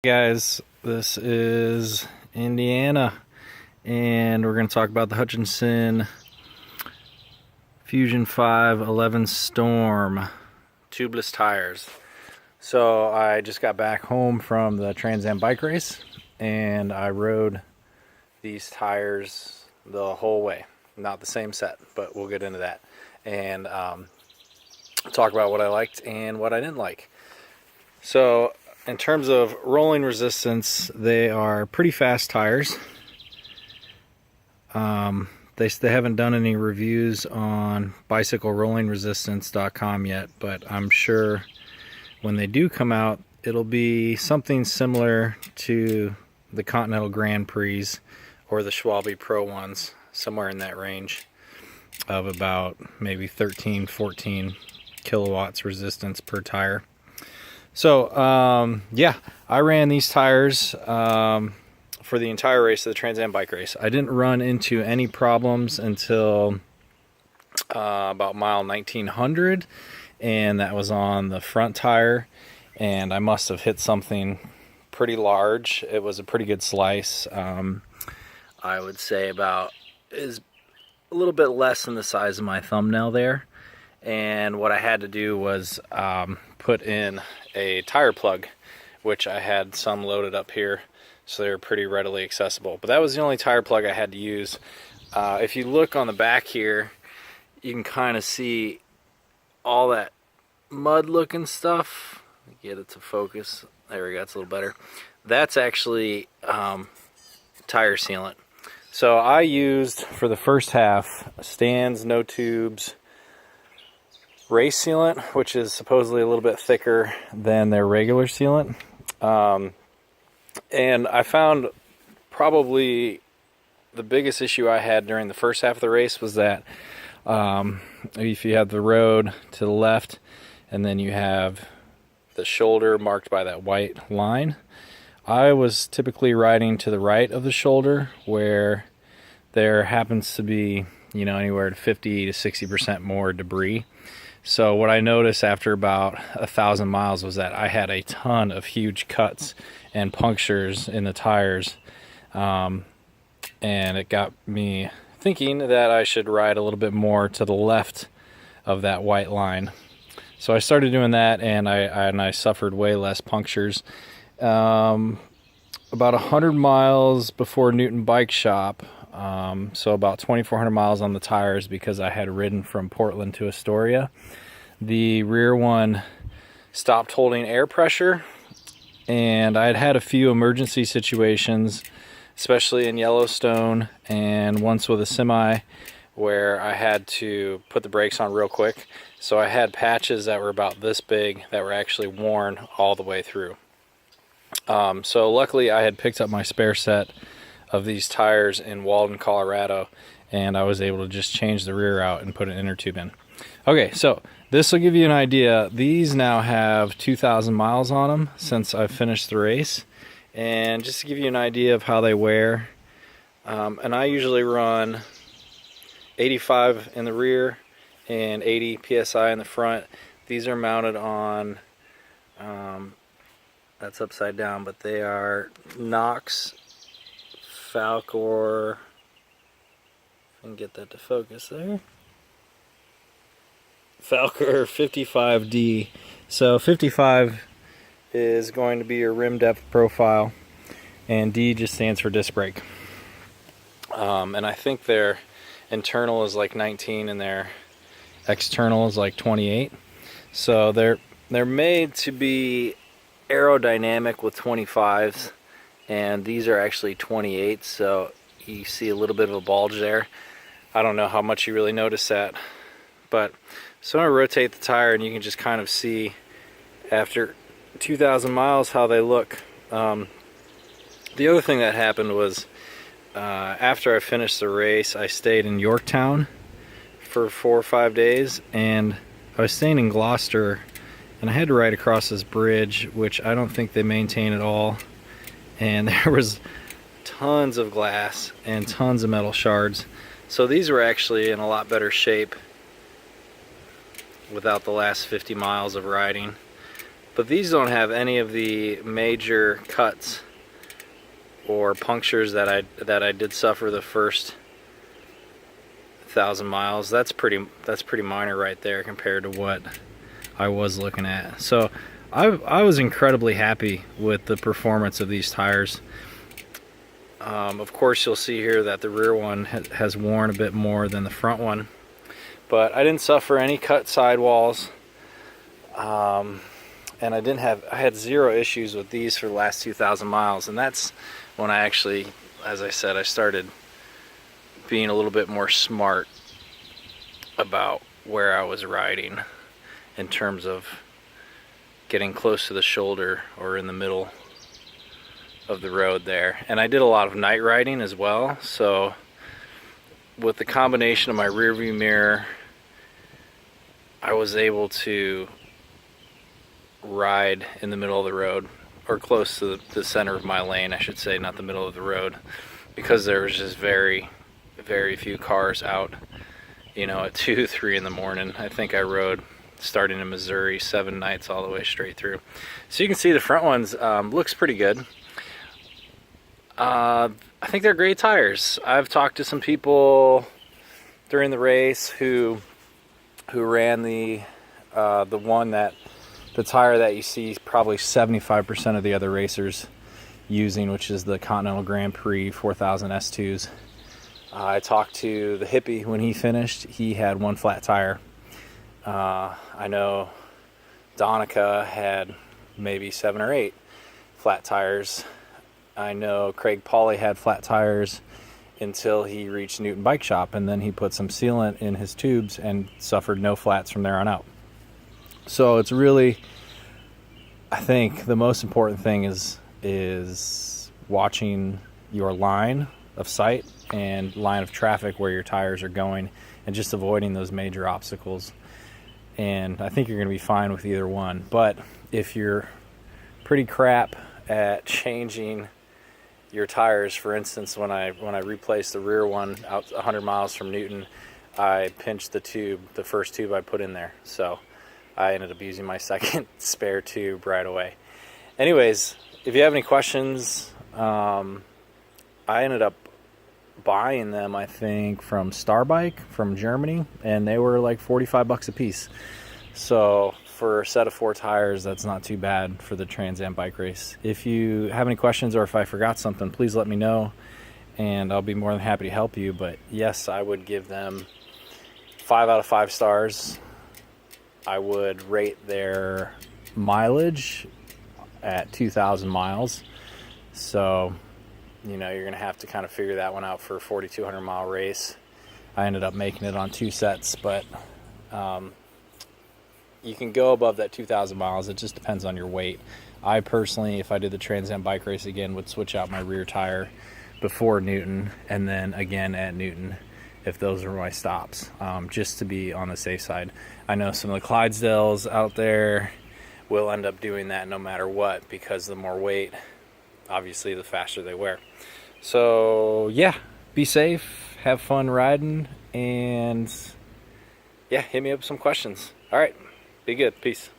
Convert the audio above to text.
Guys, this is Indiana, and we're going to talk about the Hutchinson Fusion 511 Storm tubeless tires. So I just got back home from the Trans Am bike race, and I rode these tires the whole way. Not the same set, but we'll get into that and talk about what I liked and what I didn't like. So in terms of rolling resistance, they are pretty fast tires. They haven't done any reviews on bicyclerollingresistance.com yet, but I'm sure when they do come out, it'll be something similar to the Continental Grand Prix or the Schwalbe Pro ones, somewhere in that range of about maybe 13-14 kilowatts resistance per tire. So, yeah, I ran these tires for the entire race of the Trans Am bike race. I didn't run into any problems until about mile 1900, and that was on the front tire, and I must have hit something pretty large. It was a pretty good slice. I would say is a little bit less than the size of my thumbnail there. And what I had to do was put in a tire plug, which I had some loaded up here, so they were pretty readily accessible. But that was the only tire plug I had to use. If you look on the back here, you can kind of see all that mud looking stuff. Get it to focus. There we go, it's a little better. That's actually tire sealant. So I used, for the first half, Stan's No Tubes race sealant, which is supposedly a little bit thicker than their regular sealant. And I found probably the biggest issue I had during the first half of the race was that if you have the road to the left and then you have the shoulder marked by that white line, I was typically riding to the right of the shoulder where there happens to be, anywhere to 50 to 60% more debris. So what I noticed after about 1,000 miles was that I had a ton of huge cuts and punctures in the tires, and it got me thinking that I should ride a little bit more to the left of that white line. So I started doing that, and I suffered way less punctures. About 100 miles before Newton Bike Shop, so about 2,400 miles on the tires because I had ridden from Portland to Astoria. The rear one stopped holding air pressure, and I had had a few emergency situations, especially in Yellowstone and once with a semi where I had to put the brakes on real quick. So I had patches that were about this big that were actually worn all the way through. So luckily I had picked up my spare set of these tires in Walden, Colorado, and I was able to just change the rear out and put an inner tube in. Okay, so this will give you an idea. These now have 2,000 miles on them since I finished the race, and just to give you an idea of how they wear, and I usually run 85 in the rear and 80 psi in the front. These are mounted on that's upside down, but they are Knox Falcor. If I can get that to focus there. Falcor 55D. So 55 is going to be your rim depth profile, and D just stands for disc brake. And I think their internal is like 19 and their external is like 28. So they're made to be aerodynamic with 25s, and these are actually 28s, so you see a little bit of a bulge there. I don't know how much you really notice that, but so I'm going to rotate the tire, and you can just kind of see after 2,000 miles how they look. The other thing that happened was after I finished the race, I stayed in Yorktown for 4 or 5 days, and I was staying in Gloucester, and I had to ride across this bridge, which I don't think they maintain at all, and there was tons of glass and tons of metal shards. So these were actually in a lot better shape without the last 50 miles of riding. But these don't have any of the major cuts or punctures that I did suffer the first 1,000 miles. That's pretty minor right there compared to what I was looking at. So I was incredibly happy with the performance of these tires. Of course, you'll see here that the rear one has worn a bit more than the front one, but I didn't suffer any cut sidewalls, and I had zero issues with these for the last 2,000 miles, and that's when I actually, as I said, I started being a little bit more smart about where I was riding in terms of getting close to the shoulder or in the middle of the road there. And I did a lot of night riding as well, so with the combination of my rear view mirror, I was able to ride in the middle of the road, or close to the center of my lane, I should say, not the middle of the road, because there was just very few cars out, you know, at 2, 3 in the morning. I think I rode starting in Missouri 7 nights all the way straight through. So you can see the front ones looks pretty good. I think they're great tires. I've talked to some people during the race who ran the tire that you see probably 75% of the other racers using, which is the Continental Grand Prix 4000 S2s. I talked to the hippie when he finished. He had one flat tire. I know Donica had maybe 7 or 8 flat tires. I know Craig Pauly had flat tires until he reached Newton Bike Shop, and then he put some sealant in his tubes and suffered no flats from there on out. So it's really, I think the most important thing is watching your line of sight and line of traffic where your tires are going, and just avoiding those major obstacles. And I think you're going to be fine with either one. But if you're pretty crap at changing your tires, for instance, when I replaced the rear one out 100 miles from Newton, I pinched the first tube I put in there. So I ended up using my second spare tube right away. Anyways, if you have any questions, I ended up buying them, I think, from Starbike from Germany, and they were like $45 a piece. So for a set of 4 tires, that's not too bad for the Trans Am bike race. If you have any questions, or if I forgot something, please let me know, and I'll be more than happy to help you. But yes, I would give them 5 out of 5 stars. I would rate their mileage at 2,000 miles. So, you know, you're going to have to kind of figure that one out for a 4,200 mile race. I ended up making it on 2 sets, but you can go above that 2,000 miles. It just depends on your weight. I personally, if I did the Trans Am bike race again, would switch out my rear tire before Newton, and then again at Newton if those are my stops, just to be on the safe side. I know some of the Clydesdales out there will end up doing that no matter what, because the more weight, obviously, the faster they wear. So yeah, be safe, have fun riding, and yeah, hit me up with some questions. All right, be good. Peace.